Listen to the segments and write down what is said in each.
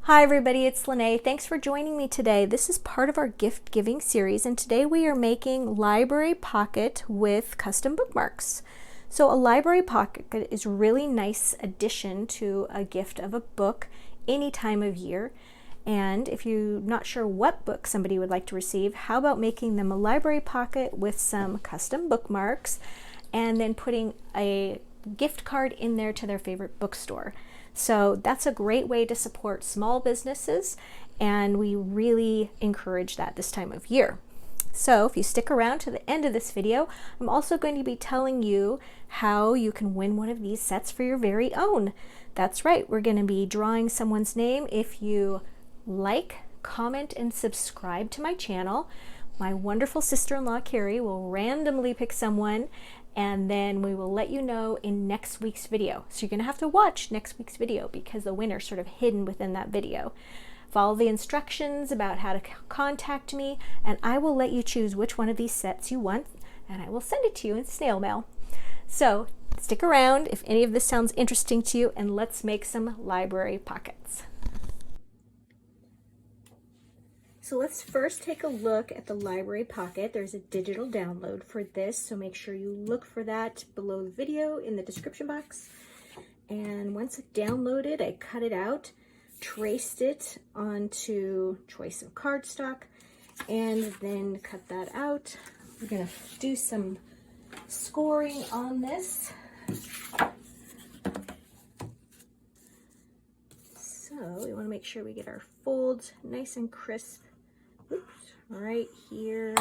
Hi everybody, it's Lene. Thanks for joining me today. This is part of our gift giving series, and today we are making library pocket with custom bookmarks. So a library pocket is a really nice addition to a gift of a book any time of year. And if you're not sure what book somebody would like to receive, how about making them a library pocket with some custom bookmarks and then putting a gift card in there to their favorite bookstore. So that's a great way to support small businesses, and we really encourage that this time of year. So if you stick around to the end of this video, I'm also going to be telling you how you can win one of these sets for your very own. That's right, we're going to be drawing someone's name if you like, comment, and subscribe to my channel. My wonderful sister-in-law Carrie will randomly pick someone, and then we will let you know in next week's video. So you're going to have to watch next week's video because the winner's sort of hidden within that video. Follow the instructions about how to contact me, and I will let you choose which one of these sets you want, and I will send it to you in snail mail. So stick around if any of this sounds interesting to you, and let's make some library pockets. So let's first take a look at the library pocket. There's a digital download for this, so make sure you look for that below the video in the description box. And once it's downloaded, I cut it out, traced it onto choice of cardstock, and then cut that out. We're gonna do some scoring on this. So we wanna make sure we get our folds nice and crisp. Right here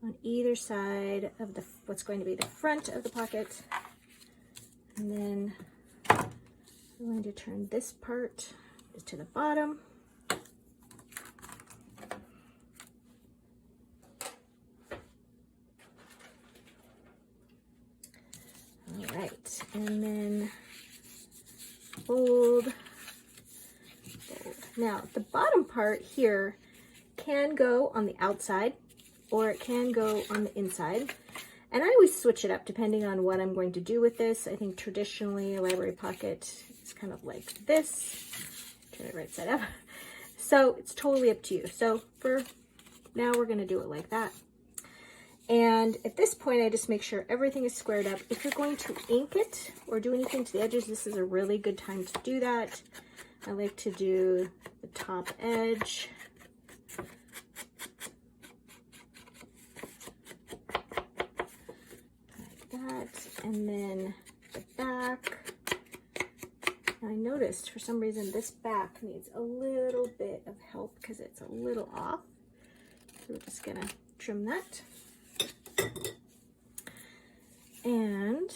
on either side of what's going to be the front of the pocket, and then I'm going to turn this part to the bottom. All right, and then fold. Now the bottom part here can go on the outside or it can go on the inside, and I always switch it up depending on what I'm going to do with this. I think traditionally a library pocket is kind of like this. Turn it right side up. So it's totally up to you. So for now we're going to do it like that, and at this point I just make sure everything is squared up. If you're going to ink it or do anything to the edges, this is a really good time to do that. I like to do the top edge. And then the back. I noticed for some reason this back needs a little bit of help because it's a little off. So we're just gonna trim that. And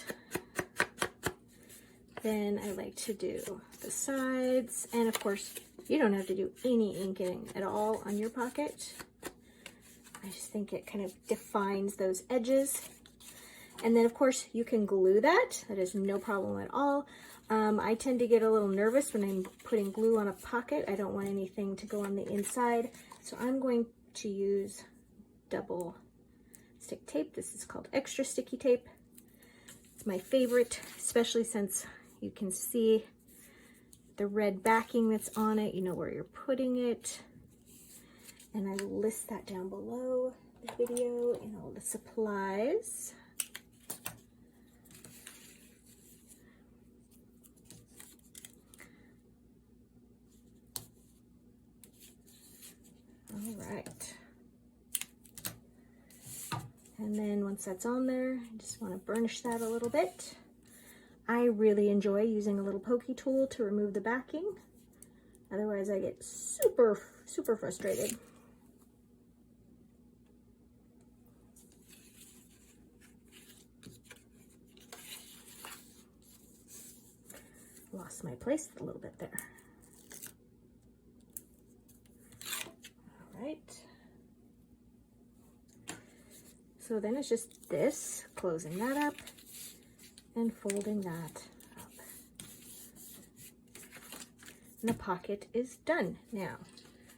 then I like to do the sides. And of course, you don't have to do any inking at all on your pocket. I just think it kind of defines those edges. And then of course you can glue that. That is no problem at all. I tend to get a little nervous when I'm putting glue on a pocket. I don't want anything to go on the inside. So I'm going to use double stick tape. This is called extra sticky tape. It's my favorite, especially since you can see the red backing that's on it. You know where you're putting it. And I will list that down below the video and all the supplies. All right, and then once that's on there, I just want to burnish that a little bit. I really enjoy using a little pokey tool to remove the backing. Otherwise I get super frustrated. Lost my place a little bit there. Right. So then it's just this, closing that up and folding that up. And the pocket is done. Now,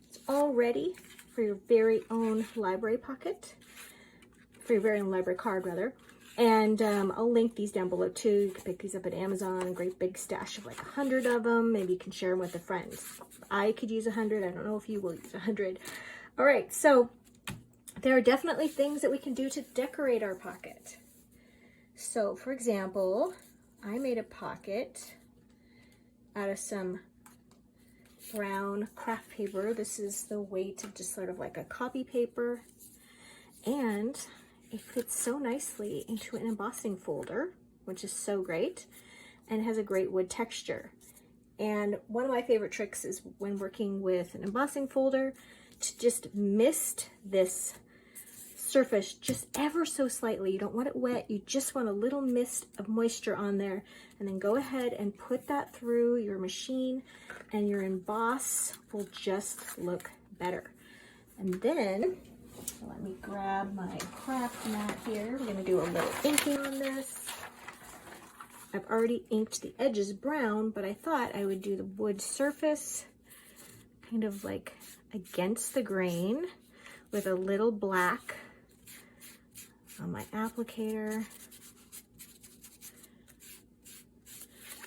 it's all ready for your very own library pocket, for your very own library card rather. And I'll link these down below too. You can pick these up at Amazon, a great big stash of like 100 of them. Maybe you can share them with a friend. I could use 100. I don't know if you will use 100. All right, so there are definitely things that we can do to decorate our pocket. So for example, I made a pocket out of some brown craft paper. This is the weight of just sort of like a copy paper. And it fits so nicely into an embossing folder, which is so great, and it has a great wood texture. And one of my favorite tricks is when working with an embossing folder to just mist this surface just ever so slightly. You don't want it wet, you just want a little mist of moisture on there, and then go ahead and put that through your machine and your emboss will just look better. And then let me grab my craft mat here. We're going to do a little inking on this. I've already inked the edges brown, but I thought I would do the wood surface kind of like against the grain with a little black on my applicator.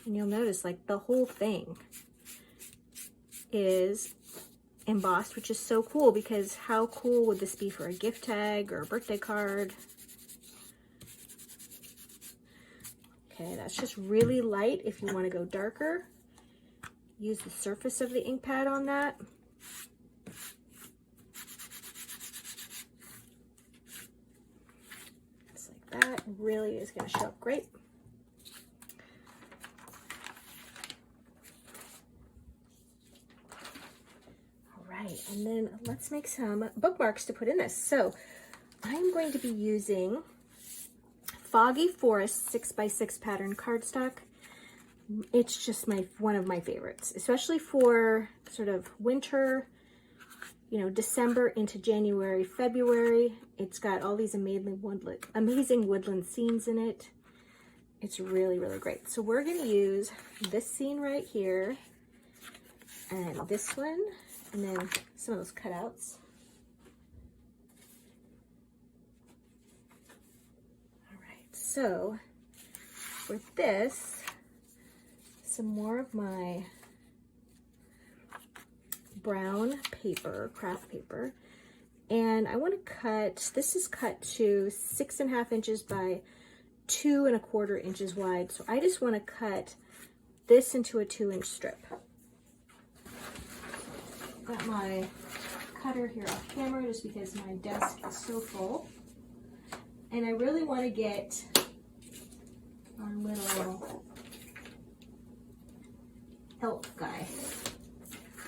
And you'll notice like the whole thing is embossed, which is so cool, because how cool would this be for a gift tag or a birthday card? Okay, that's just really light. If you want to go darker, use the surface of the ink pad on that. Just like that. Really is going to show up great. And then let's make some bookmarks to put in this. So I'm going to be using Foggy Forest 6x6 pattern cardstock. It's just one of my favorites, especially for sort of winter, you know, December into January, February. It's got all these amazing woodland scenes in it. It's really, really great. So we're going to use this scene right here and this one, and then some of those cutouts. All right, so for this, some more of my brown paper, craft paper, and I want to cut, this is cut to 6.5 inches by 2.25 inches wide. So I just want to cut this into a 2-inch strip. Got my cutter here off camera just because my desk is so full. And I really want to get our little elk guy.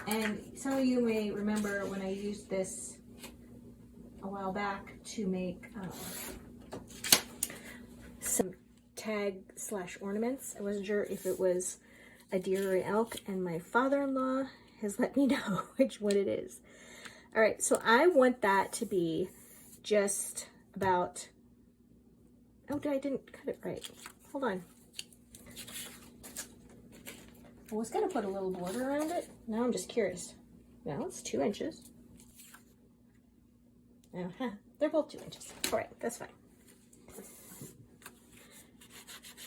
And some of you may remember when I used this a while back to make some tag / ornaments. I wasn't sure if it was a deer or an elk, and my father-in-law has let me know which one it is. All right, so I want that to be just about, oh, I didn't cut it right. Hold on. I was gonna put a little border around it. Now I'm just curious. No, it's 2 inches. They're both 2 inches. All right, that's fine.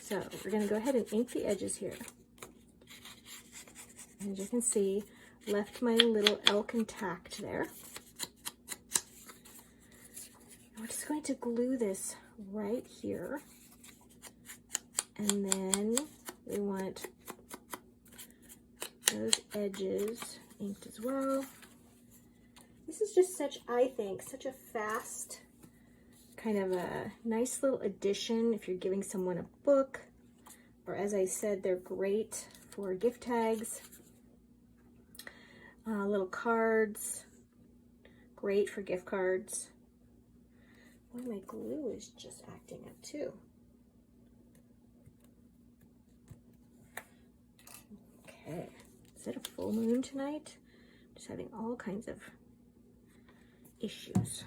So we're gonna go ahead and ink the edges here. And as you can see, left my little elk intact there. We're just going to glue this right here. And then we want those edges inked as well. This is just such, I think, such a fast, kind of a nice little addition if you're giving someone a book, or as I said, they're great for gift tags. Little cards, great for gift cards. Boy, my glue is just acting up too. Okay, is it a full moon tonight? Just having all kinds of issues.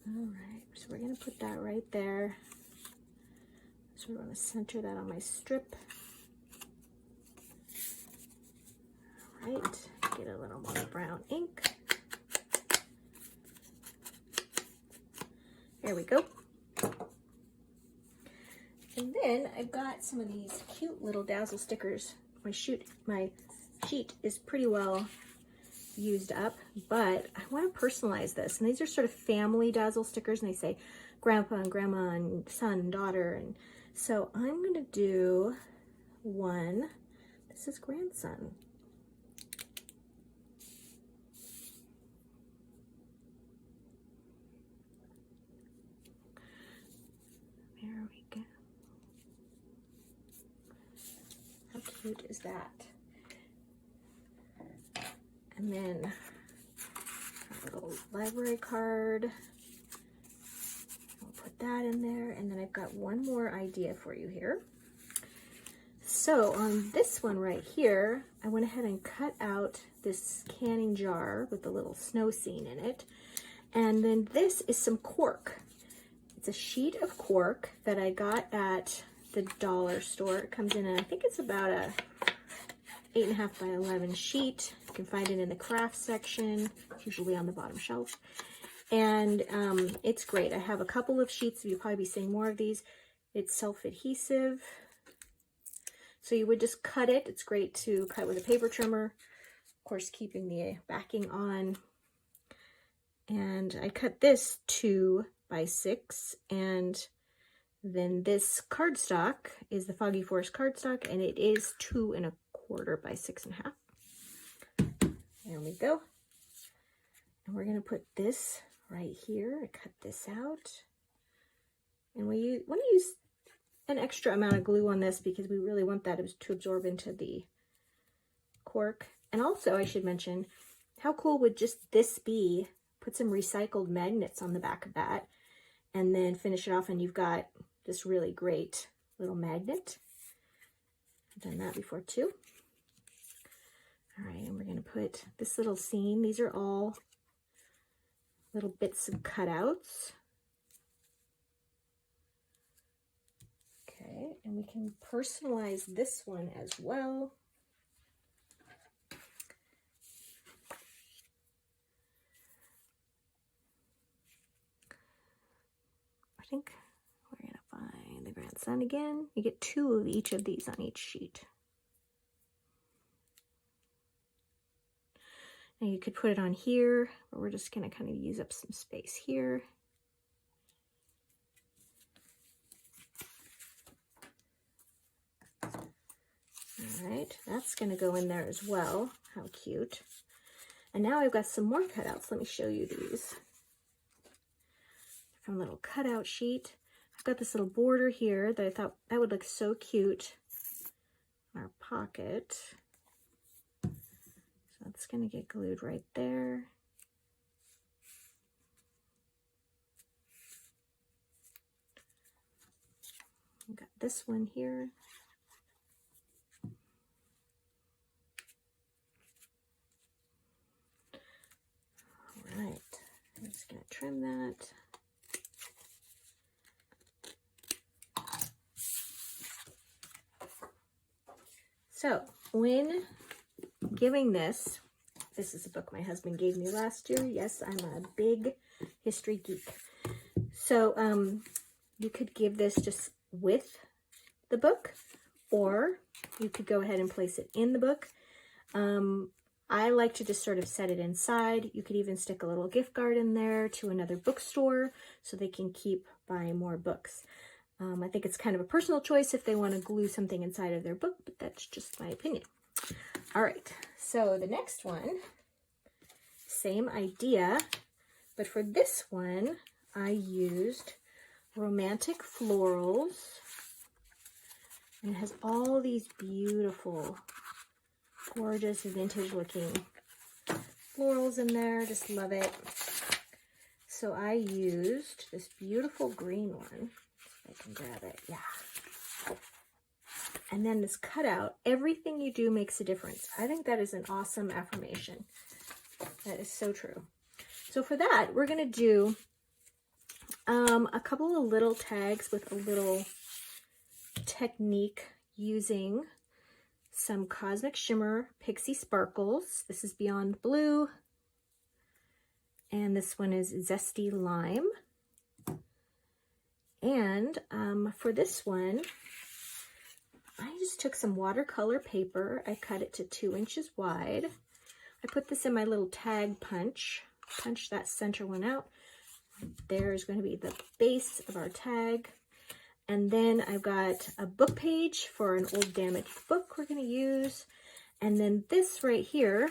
All right, so we're gonna put that right there. So we're gonna center that on my strip. All right, get a little more brown ink. There we go. And then I've got some of these cute little dazzle stickers. My sheet is pretty well used up, but I want to personalize this. And these are sort of family dazzle stickers, and they say grandpa and grandma and son and daughter. And so I'm going to do one. This is grandson. There we go. How cute is that? And then a little library card. I'll put that in there. And then I've got one more idea for you here. So on this one right here, I went ahead and cut out this canning jar with the little snow scene in it. And then this is some cork. It's a sheet of cork that I got at the dollar store. It comes in, I think it's about a 8.5 by 11 sheet. You can find it in the craft section. It's usually on the bottom shelf. And it's great. I have a couple of sheets. You'll probably be seeing more of these. It's self-adhesive. So you would just cut it. It's great to cut with a paper trimmer. Of course, keeping the backing on. And I cut this 2 by 6. And then this cardstock is the Foggy Forest cardstock, and it is 2 1/4 by 6.5. There we go. And we're going to put this right here. I cut this out. And we want to use an extra amount of glue on this because we really want that to absorb into the cork. And also, I should mention, how cool would just this be? Put some recycled magnets on the back of that and then finish it off, and you've got this really great little magnet. I've done that before too. All right, and we're going to put this little scene. These are all little bits of cutouts. Okay, and we can personalize this one as well. I think we're going to find the grandson again. You get 2 of each of these on each sheet. And you could put it on here, but we're just going to kind of use up some space here. All right, that's going to go in there as well. How cute. And now I've got some more cutouts. Let me show you these. From a little cutout sheet. I've got this little border here that I thought that would look so cute in our pocket. So it's going to get glued right there. I've got this one here. All right, I'm just going to trim that. So when giving this is a book my husband gave me last year. Yes, I'm a big history geek. So you could give this just with the book, or you could go ahead and place it in the book. I like to just sort of set it inside. You could even stick a little gift card in there to another bookstore so they can keep buying more books. I think it's kind of a personal choice if they want to glue something inside of their book, but that's just my opinion. All right, so the next one, same idea, but for this one, I used Romantic Florals. And it has all these beautiful, gorgeous, vintage-looking florals in there. Just love it. So I used this beautiful green one. I can grab it, yeah. And then this cutout, everything you do makes a difference. I think that is an awesome affirmation. That is so true. So for that, we're going to do a couple of little tags with a little technique using some Cosmic Shimmer Pixie Sparkles. This is Beyond Blue. And this one is Zesty Lime. And for this one, I just took some watercolor paper. I cut it to 2 inches wide. I put this in my little tag punch. Punch that center one out. There's going to be the base of our tag. And then I've got a book page for an old damaged book we're going to use. And then this right here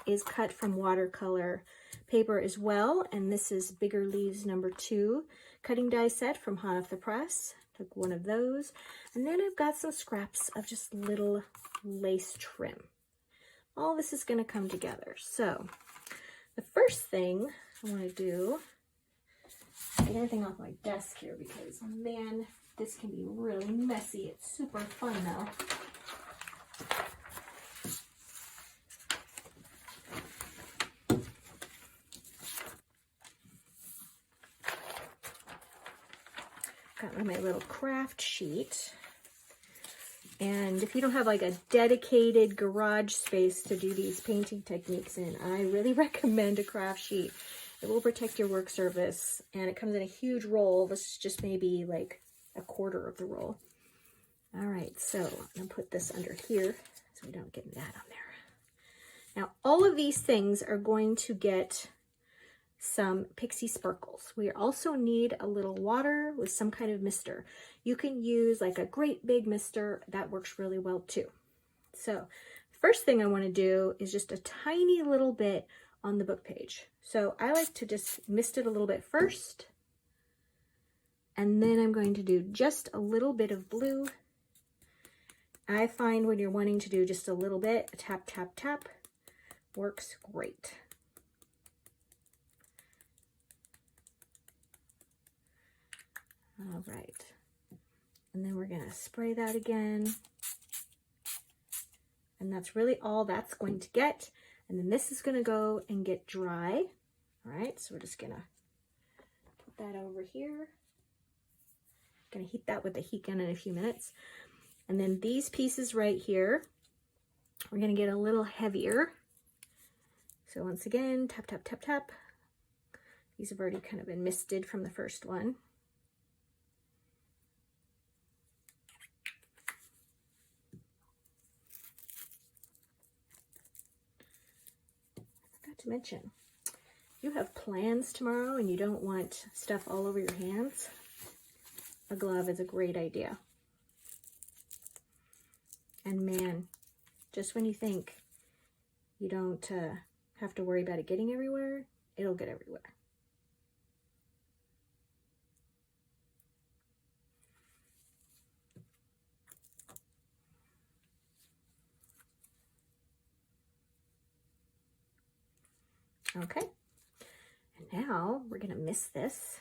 is cut from watercolor paper as well. And this is Bigger Leaves #2 cutting die set from hot off the press. Took one of those. And then I've got some scraps of just little lace trim. All this is going to come together. So the first thing I want to do, get everything off my desk here because, man, this can be really messy. It's super fun though. Got my little craft sheet. And if you don't have like a dedicated garage space to do these painting techniques in, I really recommend a craft sheet. It will protect your work surface, and it comes in a huge roll. This is just maybe like a quarter of the roll. All right, so I'm gonna put this under here so we don't get that on there. Now, all of these things are going to get some pixie sparkles. We also need a little water with some kind of mister. You can use like a great big mister. That works really well too. So first thing I want to do is just a tiny little bit on the book page. So I like to just mist it a little bit first. And then I'm going to do just a little bit of blue. I find when you're wanting to do just a little bit, a tap, tap, tap works great. All right, and then we're gonna spray that again. And that's really all that's going to get. And then this is gonna go and get dry. All right, so we're just gonna put that over here. Gonna heat that with the heat gun in a few minutes. And then these pieces right here, we're gonna get a little heavier. So once again, tap, tap, tap, tap. These have already kind of been misted from the first one. To mention, if you have plans tomorrow and you don't want stuff all over your hands, a glove is a great idea. And man, just when you think you don't have to worry about it getting everywhere, it'll get everywhere. Okay, and now we're going to mist this.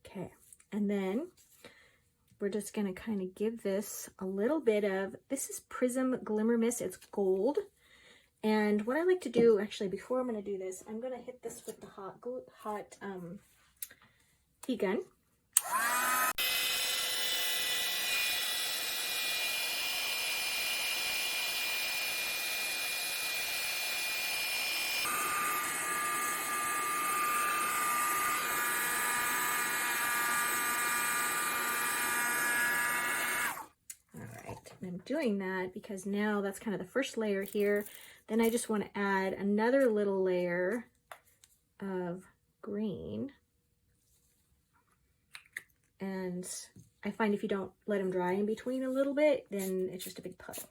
Okay, and then we're just going to kind of give this a little bit of, this is Prism Glimmer Mist, it's gold. And what I like to do, actually, before I'm going to do this, I'm going to hit this with the hot heat gun. I'm doing that because now that's kind of the first layer here. Then I just want to add another little layer of green. And I find if you don't let them dry in between a little bit, then it's just a big puddle.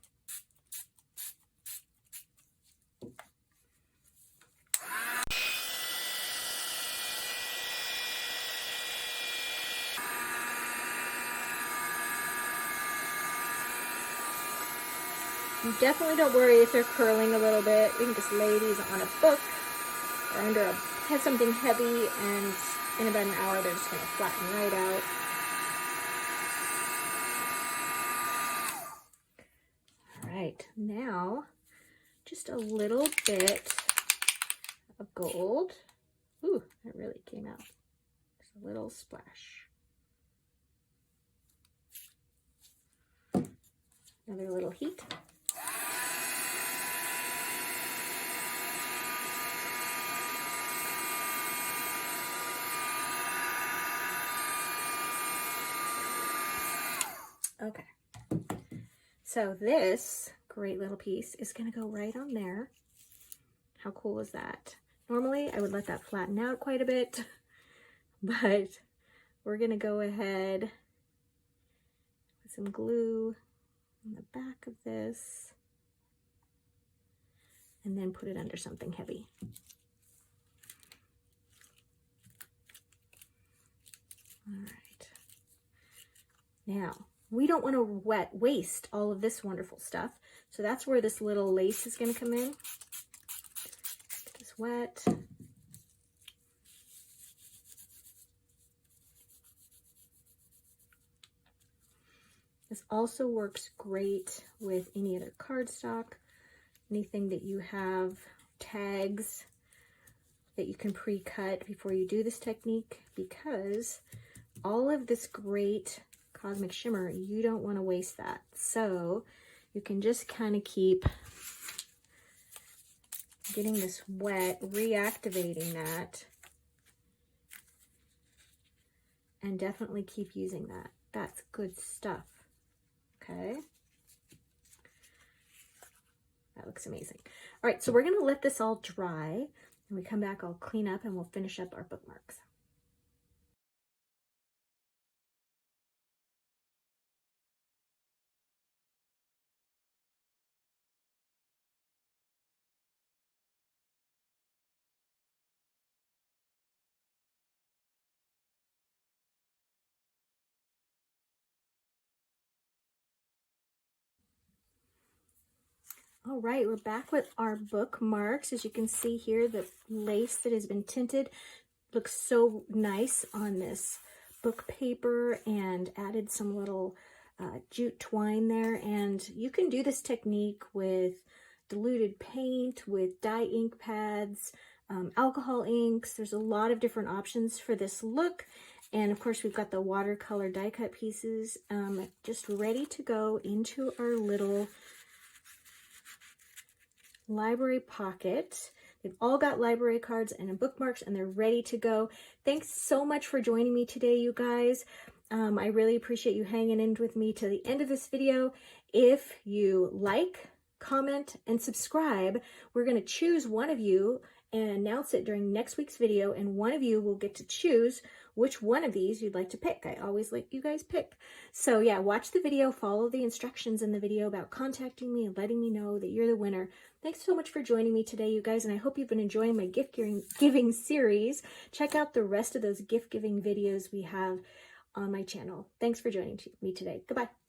You definitely don't worry if they're curling a little bit. You can just lay these on a book or under something heavy, and in about an hour they're just going to flatten right out. All right, now just a little bit of gold. Ooh, that really came out. Just a little splash. Another little heat. Okay. So this great little piece is going to go right on there. How cool is that? Normally I would let that flatten out quite a bit, but we're going to go ahead with some glue on the back of this and then put it under something heavy. All right. Now, we don't want to waste all of this wonderful stuff. So that's where this little lace is going to come in. Get this wet. This also works great with any other cardstock, anything that you have, tags that you can pre-cut before you do this technique, because all of this great cosmic shimmer, you don't want to waste that. So you can just kind of keep getting this wet, reactivating that, and definitely keep using that. That's good stuff. Okay. That looks amazing. All right, so we're going to let this all dry. When we come back, I'll clean up and we'll finish up our bookmarks. All right, we're back with our bookmarks. As you can see here, the lace that has been tinted looks so nice on this book paper, and added some little jute twine there. And you can do this technique with diluted paint, with dye ink pads, alcohol inks. There's a lot of different options for this look. And of course, we've got the watercolor die cut pieces just ready to go into our little library pocket. They've all got library cards and bookmarks, and they're ready to go. Thanks so much for joining me today, you guys. I really appreciate you hanging in with me to the end of this video. If you like, comment, and subscribe, we're going to choose one of you and announce it during next week's video, and one of you will get to choose which one of these you'd like to pick. I always let you guys pick. So yeah, watch the video, follow the instructions in the video about contacting me and letting me know that you're the winner. Thanks so much for joining me today, you guys, and I hope you've been enjoying my gift giving series. Check out the rest of those gift giving videos we have on my channel. Thanks for joining me today. Goodbye.